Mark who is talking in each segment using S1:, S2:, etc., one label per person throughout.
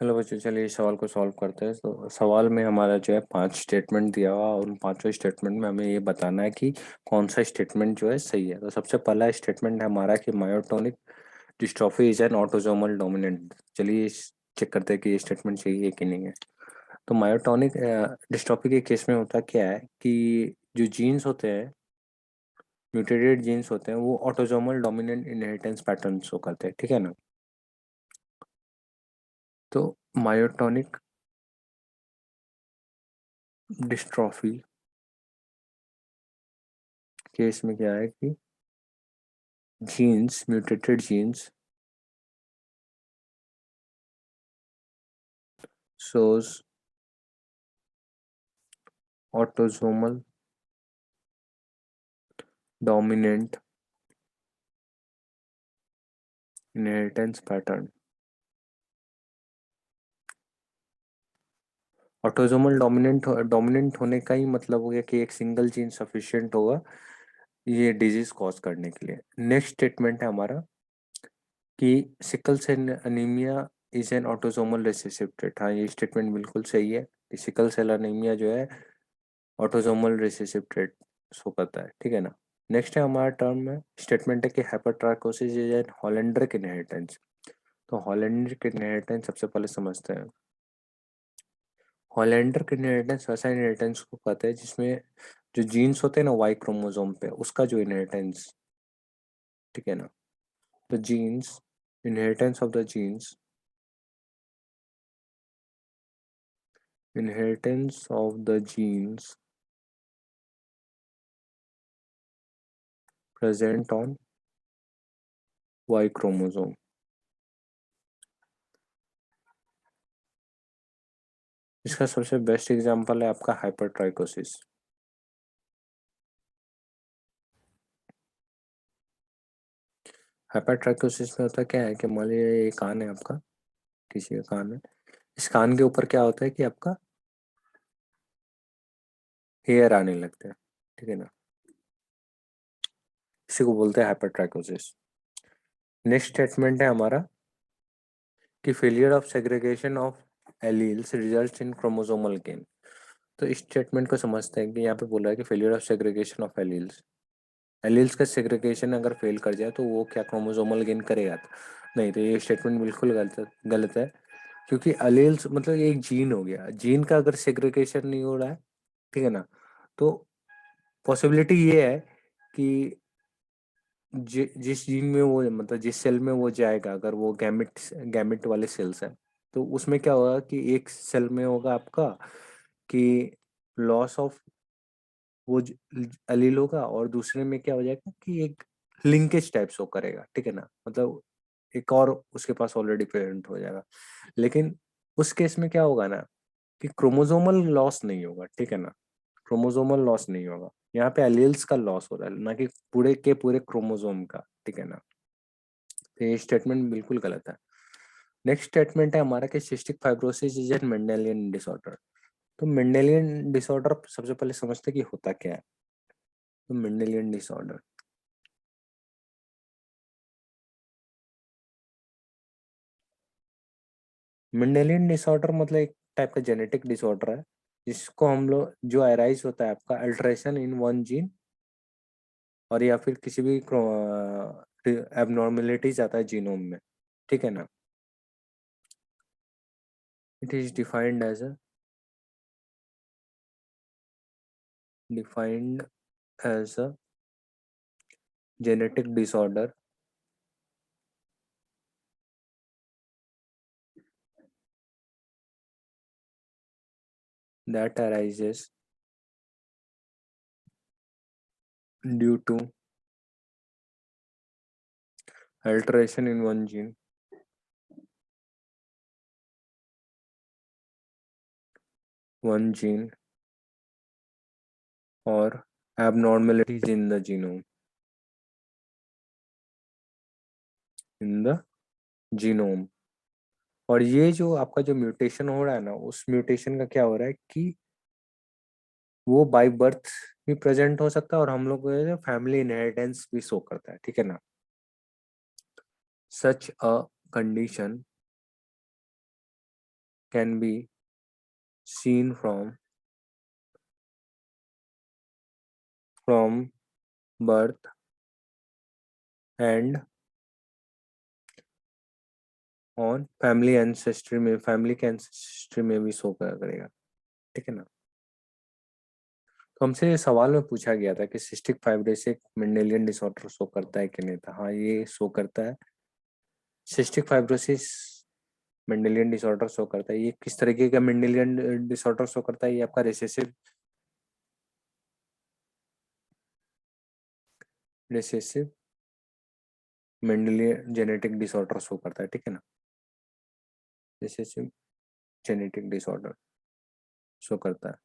S1: Hello बच्चों, चलिए इस सवाल को सॉल्व करते हैं। तो सवाल में हमारा जो है 5 स्टेटमेंट दिया हुआ और उन पांचों स्टेटमेंट में हमें ये बताना है कि कौन सा स्टेटमेंट जो है सही है। तो सबसे पहला स्टेटमेंट है हमारा कि myotonic dystrophy is an autosomal dominant. चलिए चेक करते हैं कि ये स्टेटमेंट सही है कि नहीं है। तो मायोटोनिक डिस्ट्रॉफी के केस में होता क्या है कि जो जीन्स होते हैं, म्यूटेटेड जीन्स होते हैं, वो autosomal dominant inheritance pattern show करते हैं, ठीक है ना। तो मायोटोनिक डिस्ट्रॉफी केस में क्या है कि genes, mutated genes shows autosomal dominant inheritance pattern। Autosomal dominant होने का ही मतलब हो गया कि एक सिंगल जीन सफिशिएंट होगा ये डिजीज कॉज करने के लिए। नेक्स्ट स्टेटमेंट है हमारा कि sickle cell anemia is an autosomal recessive trait. हाँ, ये स्टेटमेंट बिल्कुल सही है कि सिकल सेल अनीमिया जो है ऑटोसोमल रिसेसिव ट्रेट शो करता है, ठीक है ना। नेक्स्ट है हमारा टर्म में स्टेटमेंट है कि हाइपरट्राइकोसिस इज एन हॉलेंड्रिक इनहेरिटेंस। तो हॉलेंड्रिक इनहेरिटेंस सबसे पहले समझते हैं। हॉलेंड्रिक इनहेरिटेंस वैसा इनहेरिटेंस को कहते हैं जिसमें जो जीन्स होते हैं ना वाई क्रोमोसोम पे, उसका जो इनहेरिटेंस, ठीक है ना। तो genes, inheritance of the genes, inheritance of the genes present on Y chromosome. इसका सबसे बेस्ट एग्जांपल है आपका हाइपरट्राइकोसिस। हाइपरट्राइकोसिस में होता क्या है कि मान लीजिए ये कान है आपका, किसी का कान है, इस कान के ऊपर क्या होता है कि आपका हेयर आने लगते हैं, ठीक है ना। इसी को बोलते हैं हाइपरट्राइकोसिस। नेक्स्ट स्टेटमेंट है हमारा कि failure of segregation of alleles results in chromosomal gain. तो इस स्टेटमेंट को समझते हैं कि यहाँ पे बोल रहा है कि failure of segregation of alleles, alleles का सेग्रीगेशन अगर फेल कर जाए तो वो क्या क्रोमोसोमल गेन करेगा? नहीं, तो ये स्टेटमेंट बिल्कुल गलत है। क्योंकि एलील्स मतलब ये एक जीन हो गया, जीन का अगर सेग्रीगेशन नहीं हो रहा है, ठीक है ना, तो पॉसिबिलिटी ये है कि जिस जीन में वो मतलब जिस सेल में वो जाएगा, अगर वो गैमिट गैमिट वाले सेल्स हैं, तो उसमें क्या होगा कि एक सेल में होगा आपका कि लॉस ऑफ वो एलील होगा, और दूसरे में क्या हो जाएगा कि एक लिंकेज टाइप शो करेगा, ठीक है ना। मतलब एक और उसके पास ऑलरेडी पेरेंट हो जाएगा। लेकिन उस केस में क्या होगा ना कि क्रोमोसोमल लॉस नहीं होगा, ठीक है ना। क्रोमोसोमल लॉस नहीं होगा, यहाँ पे एलील्स का लॉस हो रहा है, ना कि पूरे के पूरे क्रोमोसोम का, ठीक है ना। तो ये स्टेटमेंट बिल्कुल गलत है। नेक्स्ट स्टेटमेंट है हमारा कि cystic fibrosis is an Mendelian disorder. तो मेंडेलियन डिसऑर्डर सबसे पहले समझते हैं कि होता क्या है। तो मेंडेलियन डिसऑर्डर, मेंडेलियन डिसऑर्डर मतलब एक टाइप का जेनेटिक डिसऑर्डर है जिसको हम लोग जो अराइज होता है आपका अल्ट्रेशन इन वन जीन, और या फिर किसी भी एबनॉर्मेलिटीज आता है जीनोम में, ठीक है ना। It is defined as a genetic disorder that arises due to alteration in one gene or abnormalities in the genome। और ये जो आपका जो म्यूटेशन हो रहा है ना, उस म्यूटेशन का क्या हो रहा है कि वो बाय बर्थ भी प्रेजेंट हो सकता है, और हम लोग को फैमिली इनहेरिटेंस भी शो करता है, ठीक है ना। Such a condition can be seen from birth and on family ancestry में, फैमिली के एंसेस्ट्री में भी शो करेगा, ठीक है ना। तो हमसे सवाल में पूछा गया था कि cystic fibrosis Mendelian disorder show करता है कि नहीं था। हाँ, ये शो करता है। Cystic fibrosis Mendelian disorder show करता है। ये किस तरीके का मेंडेलियन डिसऑर्डर शो करता है? ये आपका recessive Mendelian genetic disorder show करता है, ठीक है ना। रिसेसिव जेनेटिक डिसऑर्डर शो करता है।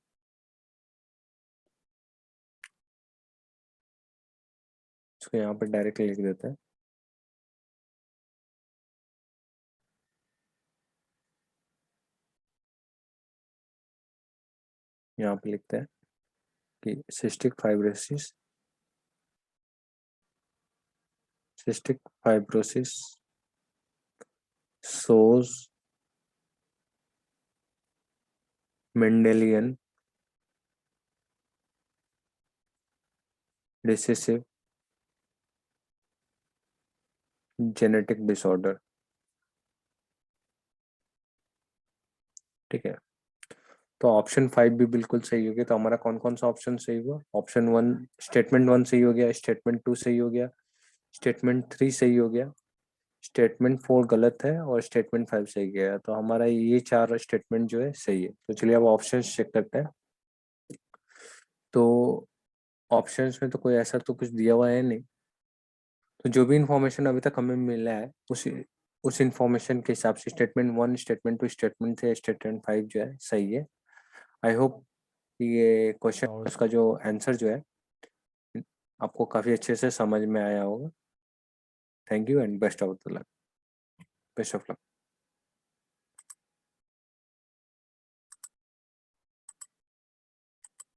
S1: इसको यहाँ पर डायरेक्ट लिख देते हैं। यहाँ पे लिखते हैं कि cystic fibrosis shows Mendelian recessive genetic disorder, ठीक है। तो ऑप्शन 5 भी बिल्कुल सही हो गया। तो हमारा कौन कौन सा ऑप्शन सही हुआ? ऑप्शन 1 स्टेटमेंट 1 सही हो गया, स्टेटमेंट 2 सही हो गया, स्टेटमेंट 3 सही हो गया, स्टेटमेंट 4 गलत है और स्टेटमेंट 5 सही गया। तो हमारा ये 4 स्टेटमेंट जो है सही है। तो चलिए अब ऑप्शन चेक करते हैं। तो ऑप्शंस में तो कोई ऐसा तो कुछ दिया हुआ है नहीं। तो जो भी इंफॉर्मेशन अभी तक हमें मिला है उस इंफॉर्मेशन के हिसाब से स्टेटमेंट 1, स्टेटमेंट 2, स्टेटमेंट 3, स्टेटमेंट 5 जो है सही है। आई होप ये क्वेश्चन उसका जो आंसर जो है आपको काफ़ी अच्छे से समझ में आया होगा। Thank you and best of luck.